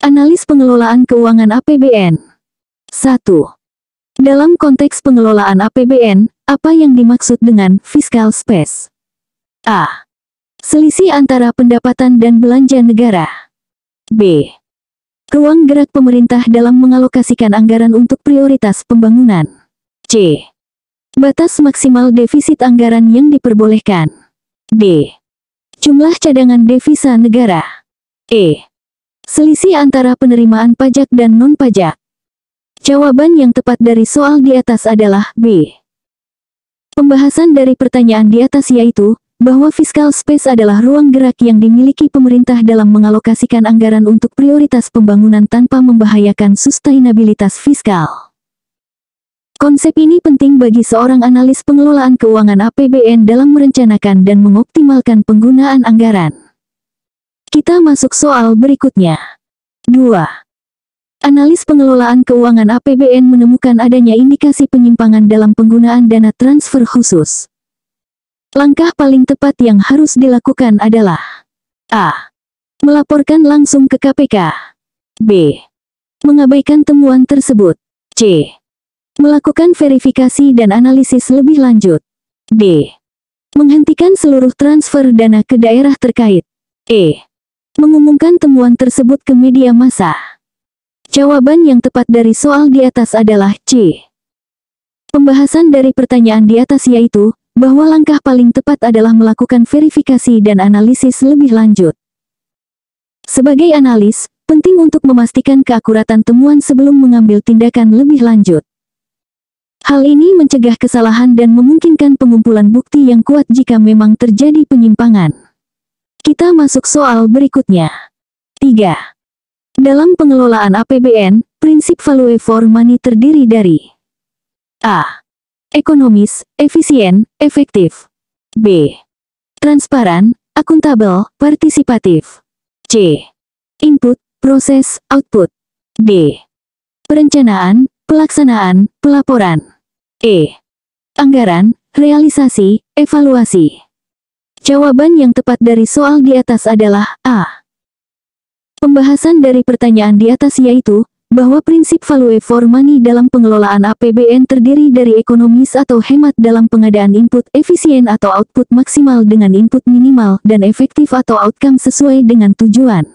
Analis pengelolaan keuangan APBN. 1. Dalam konteks pengelolaan APBN, apa yang dimaksud dengan fiscal space? A. Selisih antara pendapatan dan belanja negara. B. Ruang gerak pemerintah dalam mengalokasikan anggaran untuk prioritas pembangunan. C. Batas maksimal defisit anggaran yang diperbolehkan. D. Jumlah cadangan devisa negara. E. Selisih antara penerimaan pajak dan non-pajak. Jawaban yang tepat dari soal di atas adalah B. Pembahasan dari pertanyaan di atas yaitu, bahwa fiscal space adalah ruang gerak yang dimiliki pemerintah dalam mengalokasikan anggaran untuk prioritas pembangunan tanpa membahayakan sustainabilitas fiskal. Konsep ini penting bagi seorang analis pengelolaan keuangan APBN dalam merencanakan dan mengoptimalkan penggunaan anggaran. Kita masuk soal berikutnya. 2. Analis pengelolaan keuangan APBN menemukan adanya indikasi penyimpangan dalam penggunaan dana transfer khusus. Langkah paling tepat yang harus dilakukan adalah A. Melaporkan langsung ke KPK. B. Mengabaikan temuan tersebut. C. Melakukan verifikasi dan analisis lebih lanjut. D. Menghentikan seluruh transfer dana ke daerah terkait. E. Mengumumkan temuan tersebut ke media massa. Jawaban yang tepat dari soal di atas adalah C. Pembahasan dari pertanyaan di atas yaitu, bahwa langkah paling tepat adalah melakukan verifikasi dan analisis lebih lanjut. Sebagai analis, penting untuk memastikan keakuratan temuan sebelum mengambil tindakan lebih lanjut. Hal ini mencegah kesalahan dan memungkinkan pengumpulan bukti yang kuat jika memang terjadi penyimpangan. Kita masuk soal berikutnya. 3. Dalam pengelolaan APBN, prinsip value for money terdiri dari A. Ekonomis, efisien, efektif. B. Transparan, akuntabel, partisipatif. C. Input, proses, output. D. Perencanaan, pelaksanaan, pelaporan. E. Anggaran, realisasi, evaluasi. Jawaban yang tepat dari soal di atas adalah A. Pembahasan dari pertanyaan di atas yaitu, bahwa prinsip value for money dalam pengelolaan APBN terdiri dari ekonomis atau hemat dalam pengadaan input, efisien atau output maksimal dengan input minimal, dan efektif atau outcome sesuai dengan tujuan.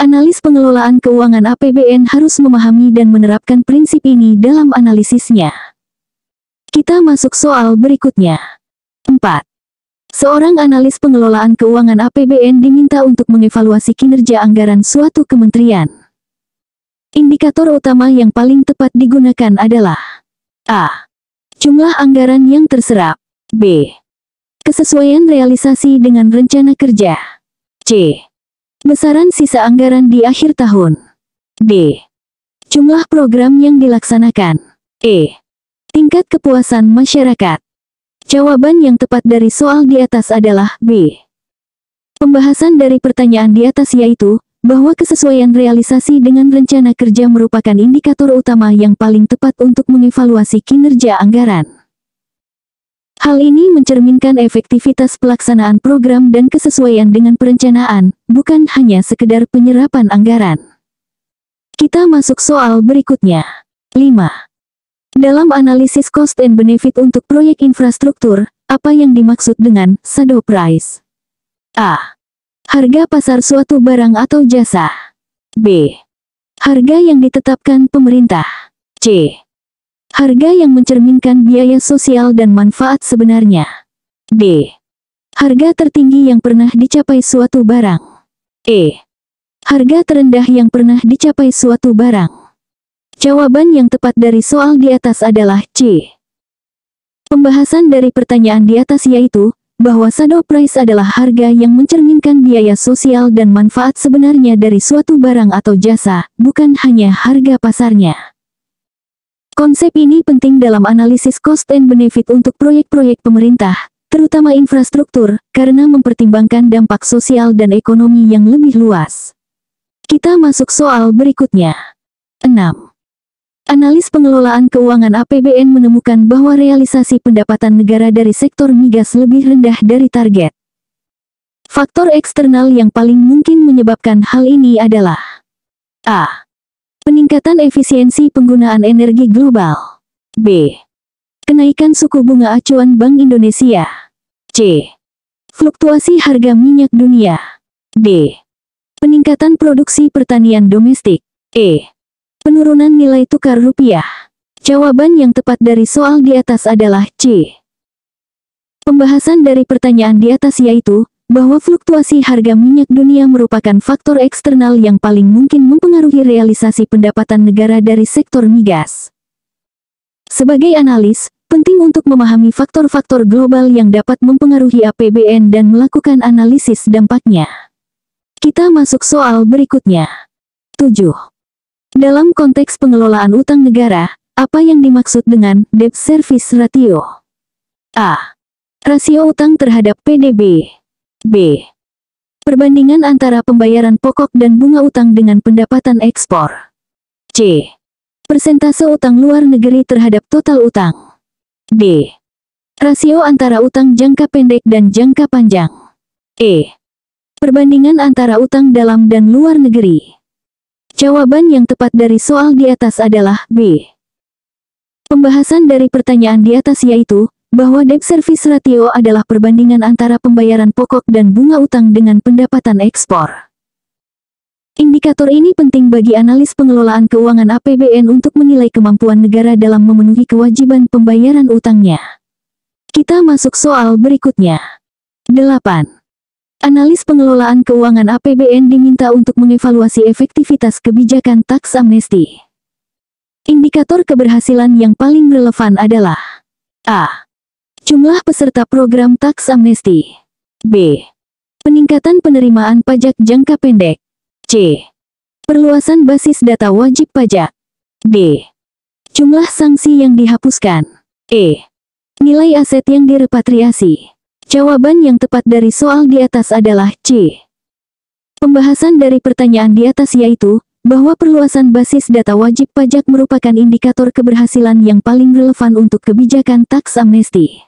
Analis pengelolaan keuangan APBN harus memahami dan menerapkan prinsip ini dalam analisisnya. Kita masuk soal berikutnya. 4. Seorang analis pengelolaan keuangan APBN diminta untuk mengevaluasi kinerja anggaran suatu kementerian. Indikator utama yang paling tepat digunakan adalah A. Jumlah anggaran yang terserap. B. Kesesuaian realisasi dengan rencana kerja. C. Besaran sisa anggaran di akhir tahun. D. Jumlah program yang dilaksanakan. E. Tingkat kepuasan masyarakat. Jawaban yang tepat dari soal di atas adalah B. Pembahasan dari pertanyaan di atas yaitu, bahwa kesesuaian realisasi dengan rencana kerja merupakan indikator utama yang paling tepat untuk mengevaluasi kinerja anggaran. Hal ini mencerminkan efektivitas pelaksanaan program dan kesesuaian dengan perencanaan, bukan hanya sekedar penyerapan anggaran. Kita masuk soal berikutnya. 5. Dalam analisis cost and benefit untuk proyek infrastruktur, apa yang dimaksud dengan shadow price? A. Harga pasar suatu barang atau jasa. B. Harga yang ditetapkan pemerintah. C. Harga yang mencerminkan biaya sosial dan manfaat sebenarnya. D. Harga tertinggi yang pernah dicapai suatu barang. E. Harga terendah yang pernah dicapai suatu barang. Jawaban yang tepat dari soal di atas adalah C. Pembahasan dari pertanyaan di atas yaitu, bahwa shadow price adalah harga yang mencerminkan biaya sosial dan manfaat sebenarnya dari suatu barang atau jasa, bukan hanya harga pasarnya. Konsep ini penting dalam analisis cost and benefit untuk proyek-proyek pemerintah, terutama infrastruktur, karena mempertimbangkan dampak sosial dan ekonomi yang lebih luas. Kita masuk soal berikutnya. 6. Analis pengelolaan keuangan APBN menemukan bahwa realisasi pendapatan negara dari sektor migas lebih rendah dari target. Faktor eksternal yang paling mungkin menyebabkan hal ini adalah A. Peningkatan efisiensi penggunaan energi global. B. Kenaikan suku bunga acuan Bank Indonesia. C. Fluktuasi harga minyak dunia. D. Peningkatan produksi pertanian domestik. E. Penurunan nilai tukar rupiah. Jawaban yang tepat dari soal di atas adalah C. Pembahasan dari pertanyaan di atas yaitu, bahwa fluktuasi harga minyak dunia merupakan faktor eksternal yang paling mungkin mempengaruhi realisasi pendapatan negara dari sektor migas. Sebagai analis, penting untuk memahami faktor-faktor global yang dapat mempengaruhi APBN dan melakukan analisis dampaknya. Kita masuk soal berikutnya. 7. Dalam konteks pengelolaan utang negara, apa yang dimaksud dengan debt service ratio? A. Rasio utang terhadap PDB. B. Perbandingan antara pembayaran pokok dan bunga utang dengan pendapatan ekspor. C. Persentase utang luar negeri terhadap total utang. D. Rasio antara utang jangka pendek dan jangka panjang. E. Perbandingan antara utang dalam dan luar negeri. Jawaban yang tepat dari soal di atas adalah B. Pembahasan dari pertanyaan di atas yaitu, bahwa debt service ratio adalah perbandingan antara pembayaran pokok dan bunga utang dengan pendapatan ekspor. Indikator ini penting bagi analis pengelolaan keuangan APBN untuk menilai kemampuan negara dalam memenuhi kewajiban pembayaran utangnya. Kita masuk soal berikutnya. 8. Analis pengelolaan keuangan APBN diminta untuk mengevaluasi efektivitas kebijakan taks amnesti. Indikator keberhasilan yang paling relevan adalah A. Jumlah peserta program taks amnesti. B. Peningkatan penerimaan pajak jangka pendek. C. Perluasan basis data wajib pajak. D. Jumlah sanksi yang dihapuskan. E. Nilai aset yang direpatriasi. Jawaban yang tepat dari soal di atas adalah C. Pembahasan dari pertanyaan di atas yaitu, bahwa perluasan basis data wajib pajak merupakan indikator keberhasilan yang paling relevan untuk kebijakan taks amnesti.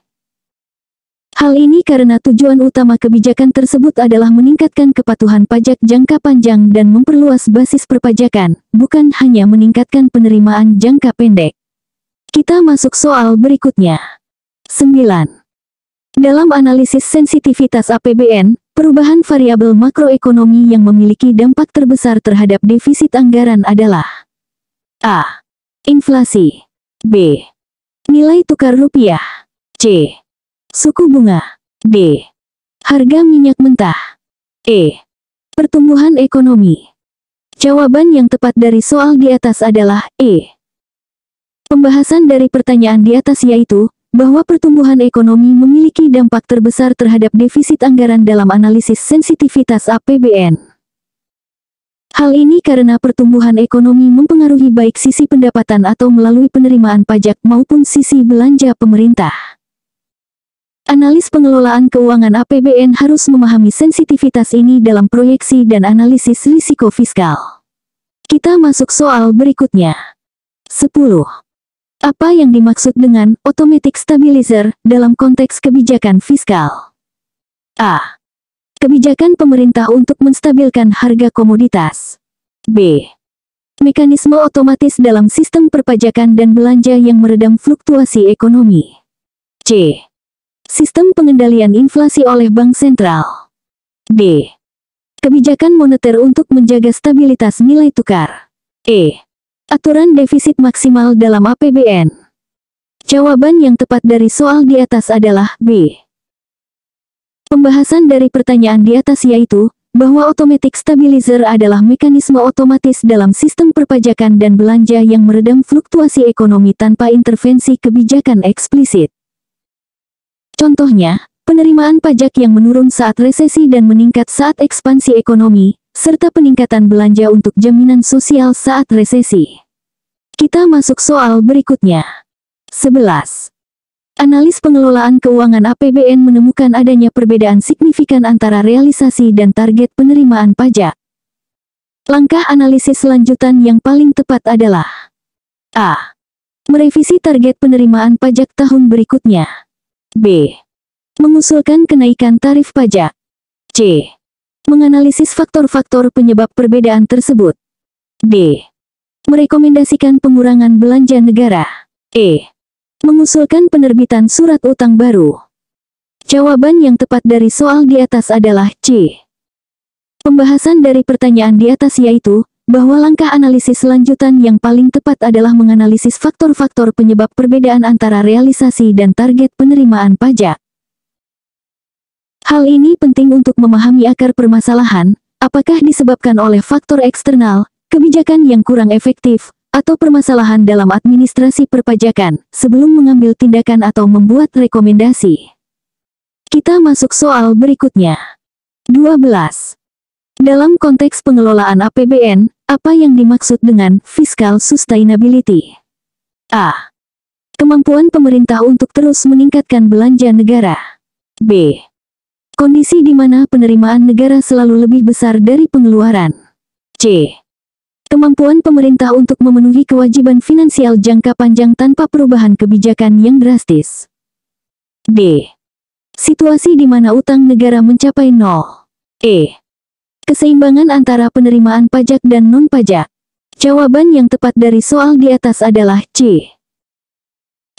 Hal ini karena tujuan utama kebijakan tersebut adalah meningkatkan kepatuhan pajak jangka panjang dan memperluas basis perpajakan, bukan hanya meningkatkan penerimaan jangka pendek. Kita masuk soal berikutnya. 9. Dalam analisis sensitivitas APBN, perubahan variabel makroekonomi yang memiliki dampak terbesar terhadap defisit anggaran adalah A. Inflasi. B. Nilai tukar rupiah. C. Suku bunga. D. Harga minyak mentah. E. Pertumbuhan ekonomi. Jawaban yang tepat dari soal di atas adalah E. Pembahasan dari pertanyaan di atas yaitu, bahwa pertumbuhan ekonomi memiliki dampak terbesar terhadap defisit anggaran dalam analisis sensitivitas APBN. Hal ini karena pertumbuhan ekonomi mempengaruhi baik sisi pendapatan atau melalui penerimaan pajak maupun sisi belanja pemerintah. Analis pengelolaan keuangan APBN harus memahami sensitivitas ini dalam proyeksi dan analisis risiko fiskal. Kita masuk soal berikutnya. 10. Apa yang dimaksud dengan automatic stabilizer dalam konteks kebijakan fiskal? A. Kebijakan pemerintah untuk menstabilkan harga komoditas. B. Mekanisme otomatis dalam sistem perpajakan dan belanja yang meredam fluktuasi ekonomi. C. Sistem pengendalian inflasi oleh Bank Sentral. D. Kebijakan moneter untuk menjaga stabilitas nilai tukar. E. Aturan defisit maksimal dalam APBN. Jawaban yang tepat dari soal di atas adalah B. Pembahasan dari pertanyaan di atas yaitu, bahwa automatic stabilizer adalah mekanisme otomatis dalam sistem perpajakan dan belanja yang meredam fluktuasi ekonomi tanpa intervensi kebijakan eksplisit. Contohnya, penerimaan pajak yang menurun saat resesi dan meningkat saat ekspansi ekonomi, serta peningkatan belanja untuk jaminan sosial saat resesi. Kita masuk soal berikutnya. 11. Analis pengelolaan keuangan APBN menemukan adanya perbedaan signifikan antara realisasi dan target penerimaan pajak. Langkah analisis lanjutan yang paling tepat adalah A. Merevisi target penerimaan pajak tahun berikutnya. B. Mengusulkan kenaikan tarif pajak. C. Menganalisis faktor-faktor penyebab perbedaan tersebut. D. Merekomendasikan pengurangan belanja negara. E. Mengusulkan penerbitan surat utang baru. Jawaban yang tepat dari soal di atas adalah C. Pembahasan dari pertanyaan di atas yaitu, bahwa langkah analisis lanjutan yang paling tepat adalah menganalisis faktor-faktor penyebab perbedaan antara realisasi dan target penerimaan pajak. Hal ini penting untuk memahami akar permasalahan, apakah disebabkan oleh faktor eksternal, kebijakan yang kurang efektif, atau permasalahan dalam administrasi perpajakan, sebelum mengambil tindakan atau membuat rekomendasi. Kita masuk soal berikutnya. 12. Dalam konteks pengelolaan APBN, apa yang dimaksud dengan fiscal sustainability? A. Kemampuan pemerintah untuk terus meningkatkan belanja negara. B. Kondisi di mana penerimaan negara selalu lebih besar dari pengeluaran. C. Kemampuan pemerintah untuk memenuhi kewajiban finansial jangka panjang tanpa perubahan kebijakan yang drastis. D. Situasi di mana utang negara mencapai nol. E. Keseimbangan antara penerimaan pajak dan non-pajak. Jawaban yang tepat dari soal di atas adalah C.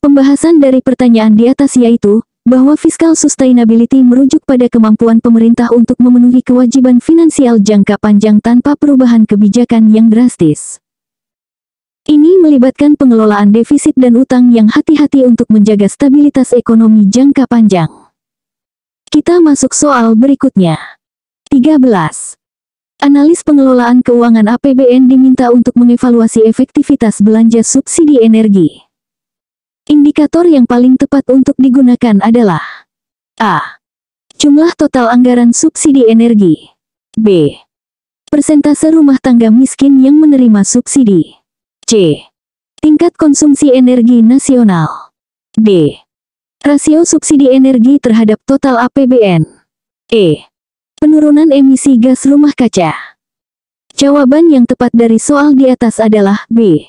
Pembahasan dari pertanyaan di atas yaitu, bahwa fiscal sustainability merujuk pada kemampuan pemerintah untuk memenuhi kewajiban finansial jangka panjang tanpa perubahan kebijakan yang drastis. Ini melibatkan pengelolaan defisit dan utang yang hati-hati untuk menjaga stabilitas ekonomi jangka panjang. Kita masuk soal berikutnya. 13. Analis pengelolaan keuangan APBN diminta untuk mengevaluasi efektivitas belanja subsidi energi. Indikator yang paling tepat untuk digunakan adalah A. Jumlah total anggaran subsidi energi. B. Persentase rumah tangga miskin yang menerima subsidi. C. Tingkat konsumsi energi nasional. D. Rasio subsidi energi terhadap total APBN. E. Penurunan emisi gas rumah kaca. Jawaban yang tepat dari soal di atas adalah B.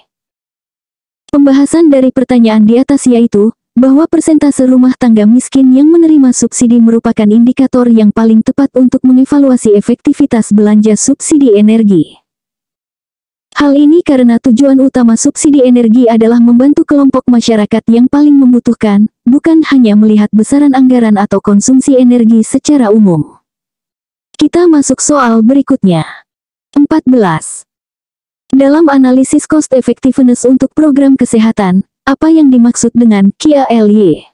Pembahasan dari pertanyaan di atas yaitu, bahwa persentase rumah tangga miskin yang menerima subsidi merupakan indikator yang paling tepat untuk mengevaluasi efektivitas belanja subsidi energi. Hal ini karena tujuan utama subsidi energi adalah membantu kelompok masyarakat yang paling membutuhkan, bukan hanya melihat besaran anggaran atau konsumsi energi secara umum. Kita masuk soal berikutnya. 14. Dalam analisis cost effectiveness untuk program kesehatan, apa yang dimaksud dengan QALY?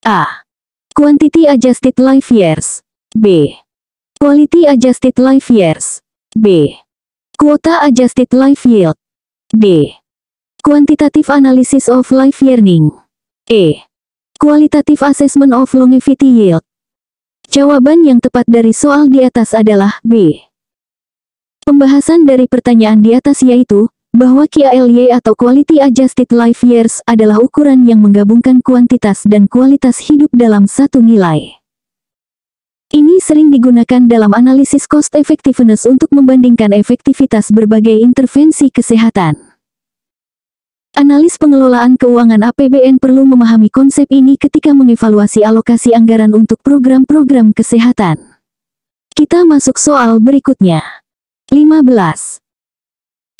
A. Quantity Adjusted Life Years. B. Quality Adjusted Life Years. B. Quota Adjusted Life Yield. D. Quantitative Analysis of Life Earning. E. Qualitative Assessment of Longevity Yield. Jawaban yang tepat dari soal di atas adalah B. Pembahasan dari pertanyaan di atas yaitu, bahwa QALY atau Quality Adjusted Life Years adalah ukuran yang menggabungkan kuantitas dan kualitas hidup dalam satu nilai. Ini sering digunakan dalam analisis cost effectiveness untuk membandingkan efektivitas berbagai intervensi kesehatan. Analis pengelolaan keuangan APBN perlu memahami konsep ini ketika mengevaluasi alokasi anggaran untuk program-program kesehatan. Kita masuk soal berikutnya. 15.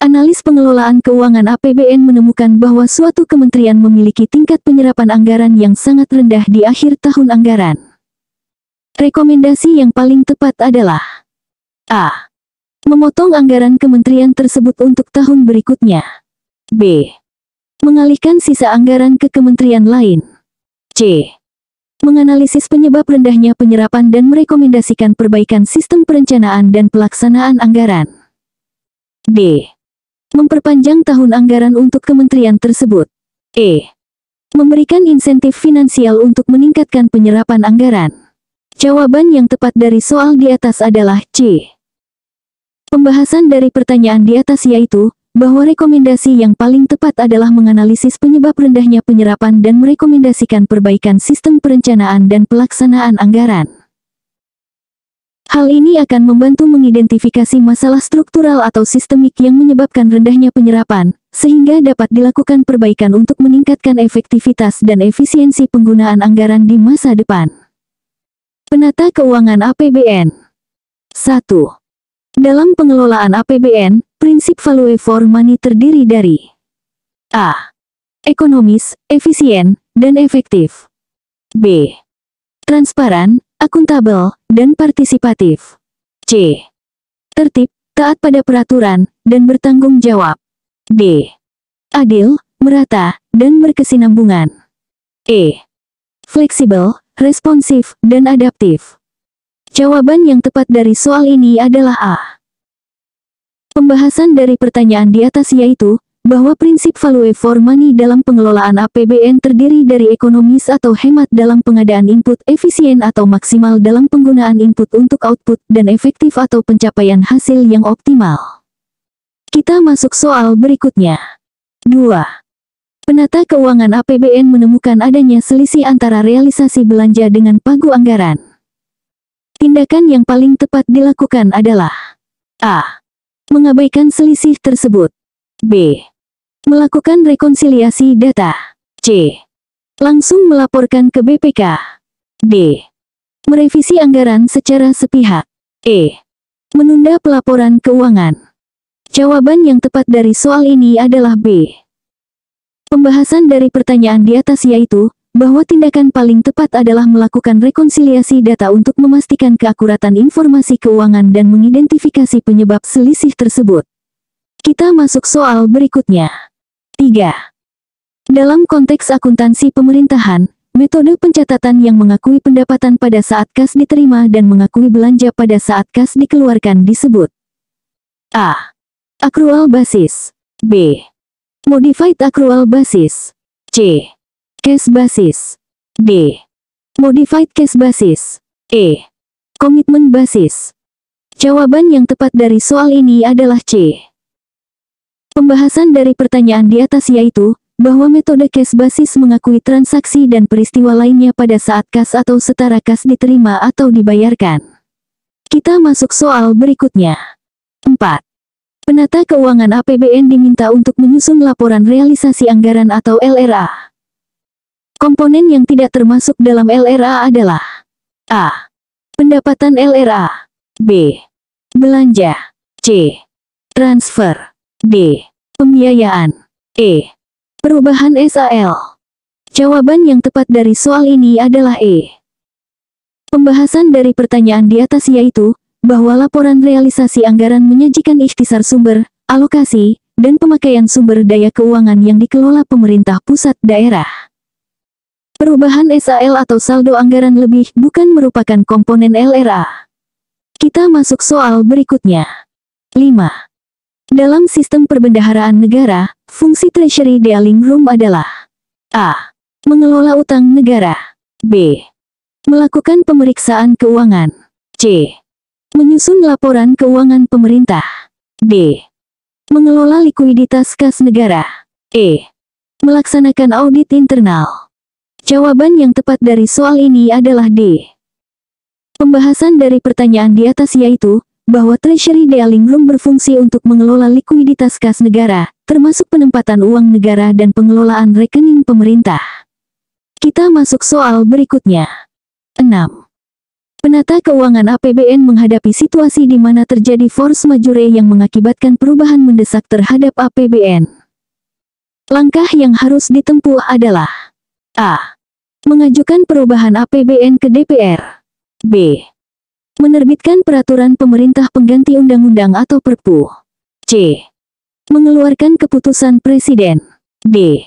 Analis pengelolaan keuangan APBN menemukan bahwa suatu kementerian memiliki tingkat penyerapan anggaran yang sangat rendah di akhir tahun anggaran. Rekomendasi yang paling tepat adalah A. Memotong anggaran kementerian tersebut untuk tahun berikutnya. B. Mengalihkan sisa anggaran ke kementerian lain. C. Menganalisis penyebab rendahnya penyerapan dan merekomendasikan perbaikan sistem perencanaan dan pelaksanaan anggaran. D. Memperpanjang tahun anggaran untuk kementerian tersebut. E. Memberikan insentif finansial untuk meningkatkan penyerapan anggaran. Jawaban yang tepat dari soal di atas adalah C. Pembahasan dari pertanyaan di atas yaitu, bahwa rekomendasi yang paling tepat adalah menganalisis penyebab rendahnya penyerapan dan merekomendasikan perbaikan sistem perencanaan dan pelaksanaan anggaran. Hal ini akan membantu mengidentifikasi masalah struktural atau sistemik yang menyebabkan rendahnya penyerapan, sehingga dapat dilakukan perbaikan untuk meningkatkan efektivitas dan efisiensi penggunaan anggaran di masa depan. Penata keuangan APBN. 1. Dalam pengelolaan APBN, prinsip value for money terdiri dari A. Ekonomis, efisien, dan efektif. B. Transparan, akuntabel, dan partisipatif. C. Tertib, taat pada peraturan, dan bertanggung jawab. D. Adil, merata, dan berkesinambungan. E. Fleksibel, responsif, dan adaptif. Jawaban yang tepat dari soal ini adalah A. Pembahasan dari pertanyaan di atas yaitu, bahwa prinsip value for money dalam pengelolaan APBN terdiri dari ekonomis atau hemat dalam pengadaan input, efisien atau maksimal dalam penggunaan input untuk output, dan efektif atau pencapaian hasil yang optimal. Kita masuk soal berikutnya. 2. Penata keuangan APBN menemukan adanya selisih antara realisasi belanja dengan pagu anggaran. Tindakan yang paling tepat dilakukan adalah A. Mengabaikan selisih tersebut. B. Melakukan rekonsiliasi data. C. Langsung melaporkan ke BPK. D. Merevisi anggaran secara sepihak. E. Menunda pelaporan keuangan. Jawaban yang tepat dari soal ini adalah B. Pembahasan dari pertanyaan di atas yaitu, bahwa tindakan paling tepat adalah melakukan rekonsiliasi data untuk memastikan keakuratan informasi keuangan dan mengidentifikasi penyebab selisih tersebut. Kita masuk soal berikutnya. 3. Dalam konteks akuntansi pemerintahan, metode pencatatan yang mengakui pendapatan pada saat kas diterima dan mengakui belanja pada saat kas dikeluarkan disebut A. Accrual basis. B. Modified accrual basis. C. Cash basis. D. Modified cash basis. E. Commitment basis. Jawaban yang tepat dari soal ini adalah C. Pembahasan dari pertanyaan di atas yaitu, bahwa metode cash basis mengakui transaksi dan peristiwa lainnya pada saat kas atau setara kas diterima atau dibayarkan. Kita masuk soal berikutnya. 4. Penata keuangan APBN diminta untuk menyusun laporan realisasi anggaran atau LRA. Komponen yang tidak termasuk dalam LRA adalah A. Pendapatan LRA. B. Belanja. C. Transfer. D. Pembiayaan. E. Perubahan SAL. Jawaban yang tepat dari soal ini adalah E. Pembahasan dari pertanyaan di atas yaitu, bahwa laporan realisasi anggaran menyajikan ikhtisar sumber, alokasi, dan pemakaian sumber daya keuangan yang dikelola pemerintah pusat daerah. Perubahan SAL atau saldo anggaran lebih bukan merupakan komponen LRA. Kita masuk soal berikutnya. 5. Dalam sistem perbendaharaan negara, fungsi Treasury Dealing Room adalah A. Mengelola utang negara. B. Melakukan pemeriksaan keuangan. C. Menyusun laporan keuangan pemerintah. D. Mengelola likuiditas kas negara. E. Melaksanakan audit internal. Jawaban yang tepat dari soal ini adalah D. Pembahasan dari pertanyaan di atas yaitu, bahwa Treasury Dealing Room berfungsi untuk mengelola likuiditas kas negara, termasuk penempatan uang negara dan pengelolaan rekening pemerintah. Kita masuk soal berikutnya. 6. Penata keuangan APBN menghadapi situasi di mana terjadi force majeure yang mengakibatkan perubahan mendesak terhadap APBN. Langkah yang harus ditempuh adalah A. Mengajukan perubahan APBN ke DPR. B. Menerbitkan peraturan pemerintah pengganti undang-undang atau Perpu. C. Mengeluarkan keputusan presiden. D.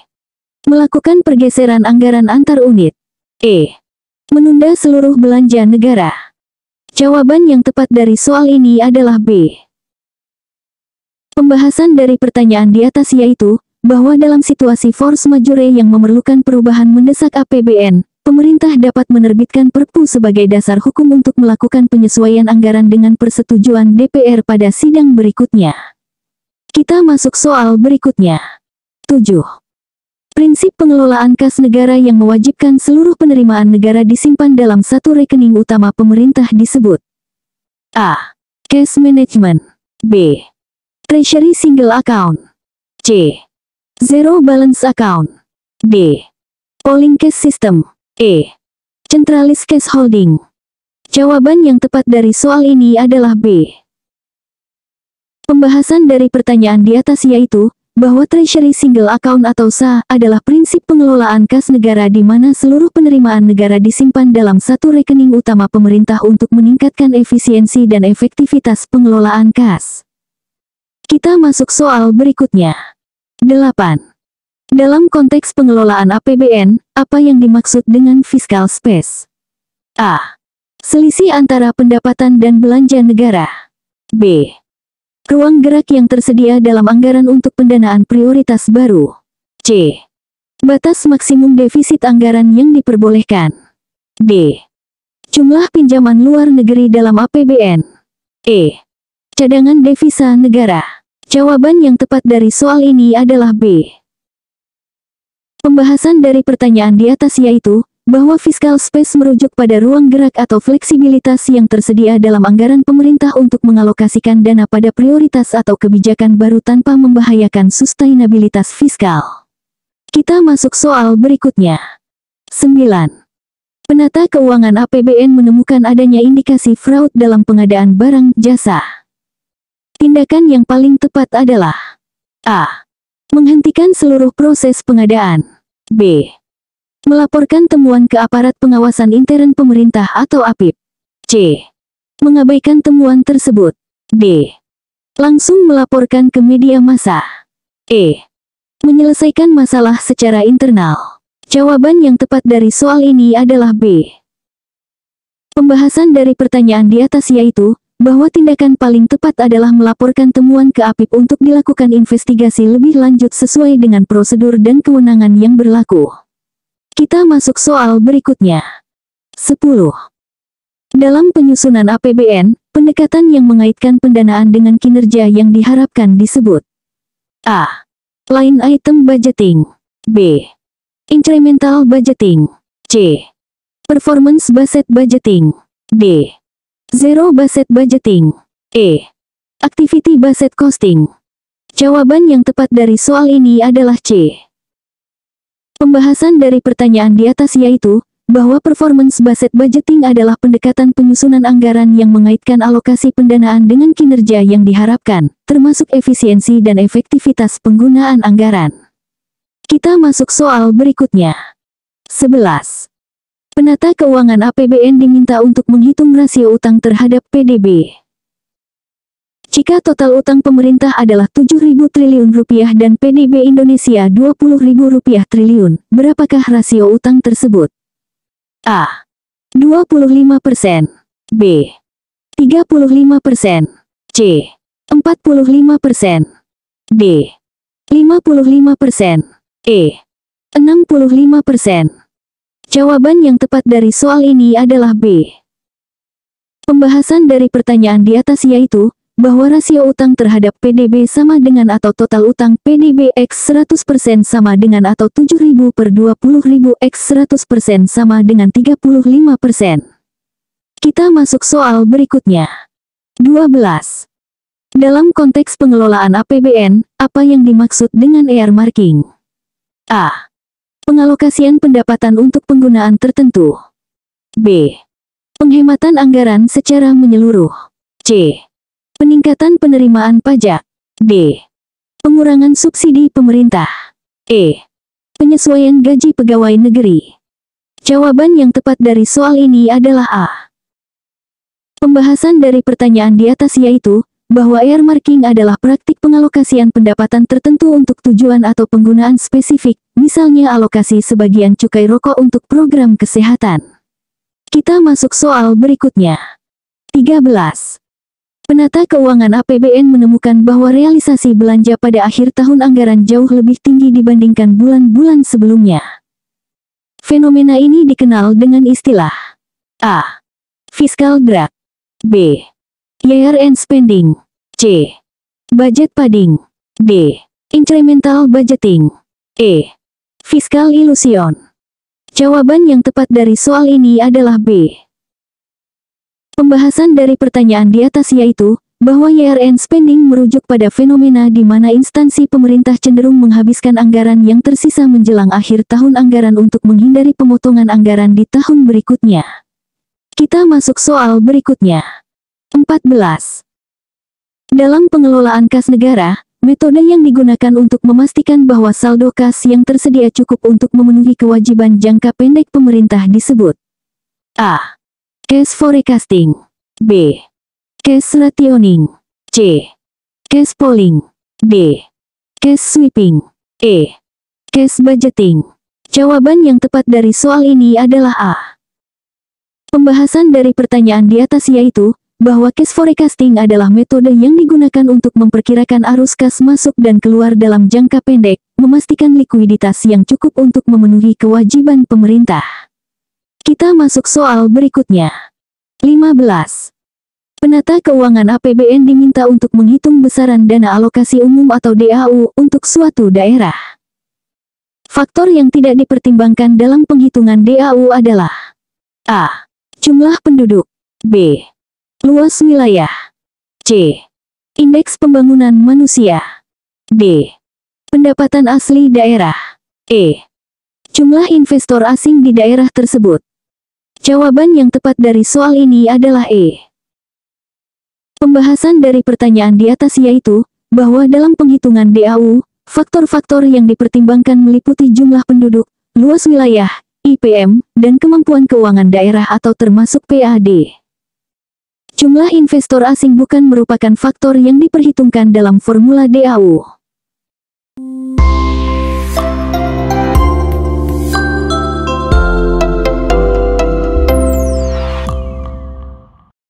Melakukan pergeseran anggaran antar unit. E. Menunda seluruh belanja negara. Jawaban yang tepat dari soal ini adalah B. Pembahasan dari pertanyaan di atas yaitu, bahwa dalam situasi force majeure yang memerlukan perubahan mendesak APBN, pemerintah dapat menerbitkan Perpu sebagai dasar hukum untuk melakukan penyesuaian anggaran dengan persetujuan DPR pada sidang berikutnya. Kita masuk soal berikutnya. 7. Prinsip pengelolaan kas negara yang mewajibkan seluruh penerimaan negara disimpan dalam satu rekening utama pemerintah disebut A. Cash Management. B. Treasury Single Account. C. Zero Balance Account. D. Pooling Cash System. E. Centralized Cash Holding. Jawaban yang tepat dari soal ini adalah B. Pembahasan dari pertanyaan di atas yaitu, bahwa Treasury Single Account atau SA adalah prinsip pengelolaan kas negara di mana seluruh penerimaan negara disimpan dalam satu rekening utama pemerintah untuk meningkatkan efisiensi dan efektivitas pengelolaan kas. Kita masuk soal berikutnya. 8. Dalam konteks pengelolaan APBN, apa yang dimaksud dengan fiscal space? A. Selisih antara pendapatan dan belanja negara. B. Ruang gerak yang tersedia dalam anggaran untuk pendanaan prioritas baru. C. Batas maksimum defisit anggaran yang diperbolehkan. D. Jumlah pinjaman luar negeri dalam APBN. E. Cadangan devisa negara. Jawaban yang tepat dari soal ini adalah B. Pembahasan dari pertanyaan di atas yaitu, bahwa fiscal space merujuk pada ruang gerak atau fleksibilitas yang tersedia dalam anggaran pemerintah untuk mengalokasikan dana pada prioritas atau kebijakan baru tanpa membahayakan sustainabilitas fiskal. Kita masuk soal berikutnya. 9. Penata keuangan APBN menemukan adanya indikasi fraud dalam pengadaan barang jasa. Tindakan yang paling tepat adalah A. Menghentikan seluruh proses pengadaan. B. Melaporkan temuan ke aparat pengawasan intern pemerintah atau APIP. C. Mengabaikan temuan tersebut. D. Langsung melaporkan ke media massa. E. Menyelesaikan masalah secara internal. Jawaban yang tepat dari soal ini adalah B. Pembahasan dari pertanyaan di atas yaitu, bahwa tindakan paling tepat adalah melaporkan temuan ke APIP untuk dilakukan investigasi lebih lanjut sesuai dengan prosedur dan kewenangan yang berlaku. Kita masuk soal berikutnya. 10. Dalam penyusunan APBN, pendekatan yang mengaitkan pendanaan dengan kinerja yang diharapkan disebut A. Line item budgeting. B. Incremental budgeting. C. Performance based budgeting. D. Zero based budgeting. E. Activity based costing. Jawaban yang tepat dari soal ini adalah C. Pembahasan dari pertanyaan di atas yaitu, bahwa performance based budgeting adalah pendekatan penyusunan anggaran yang mengaitkan alokasi pendanaan dengan kinerja yang diharapkan, termasuk efisiensi dan efektivitas penggunaan anggaran. Kita masuk soal berikutnya. 11. Penata keuangan APBN diminta untuk menghitung rasio utang terhadap PDB. Jika total utang pemerintah adalah 7.000 triliun rupiah dan PDB Indonesia 20.000 rupiah triliun, berapakah rasio utang tersebut? A. 25%. B. 35%. C. 45%. D. 55%. E. 65%. Jawaban yang tepat dari soal ini adalah B. Pembahasan dari pertanyaan di atas yaitu, bahwa rasio utang terhadap PDB sama dengan atau total utang PDB X 100% sama dengan atau 7.000 per 20.000 X 100% sama dengan 35%. Kita masuk soal berikutnya. 12. Dalam konteks pengelolaan APBN, apa yang dimaksud dengan earmarking? A. Pengalokasian pendapatan untuk penggunaan tertentu. B. Penghematan anggaran secara menyeluruh. C. Peningkatan penerimaan pajak. D. Pengurangan subsidi pemerintah. E. Penyesuaian gaji pegawai negeri. Jawaban yang tepat dari soal ini adalah A. Pembahasan dari pertanyaan di atas yaitu, bahwa earmarking adalah praktik pengalokasian pendapatan tertentu untuk tujuan atau penggunaan spesifik, misalnya alokasi sebagian cukai rokok untuk program kesehatan. Kita masuk soal berikutnya. 13. Penata keuangan APBN menemukan bahwa realisasi belanja pada akhir tahun anggaran jauh lebih tinggi dibandingkan bulan-bulan sebelumnya. Fenomena ini dikenal dengan istilah A. Fiscal drag. B. Year-end spending. C. Budget padding. D. Incremental budgeting. E. Fiscal illusion. Jawaban yang tepat dari soal ini adalah B. Pembahasan dari pertanyaan di atas yaitu, bahwa year-end spending merujuk pada fenomena di mana instansi pemerintah cenderung menghabiskan anggaran yang tersisa menjelang akhir tahun anggaran untuk menghindari pemotongan anggaran di tahun berikutnya. Kita masuk soal berikutnya. 14. Dalam pengelolaan kas negara, metode yang digunakan untuk memastikan bahwa saldo kas yang tersedia cukup untuk memenuhi kewajiban jangka pendek pemerintah disebut A. Cash forecasting. B. Cash rationing. C. Cash pooling. D. Cash sweeping. E. Cash budgeting. Jawaban yang tepat dari soal ini adalah A. Pembahasan dari pertanyaan di atas yaitu, bahwa cash forecasting adalah metode yang digunakan untuk memperkirakan arus kas masuk dan keluar dalam jangka pendek, memastikan likuiditas yang cukup untuk memenuhi kewajiban pemerintah. Kita masuk soal berikutnya. 15. Penata keuangan APBN diminta untuk menghitung besaran dana alokasi umum atau DAU untuk suatu daerah. Faktor yang tidak dipertimbangkan dalam penghitungan DAU adalah A. Jumlah penduduk. B. Luas wilayah. C. Indeks pembangunan manusia. D. Pendapatan asli daerah. E. Jumlah investor asing di daerah tersebut. Jawaban yang tepat dari soal ini adalah E. Pembahasan dari pertanyaan di atas yaitu, bahwa dalam penghitungan DAU, faktor-faktor yang dipertimbangkan meliputi jumlah penduduk, luas wilayah, IPM, dan kemampuan keuangan daerah atau termasuk PAD. Jumlah investor asing bukan merupakan faktor yang diperhitungkan dalam formula DAU.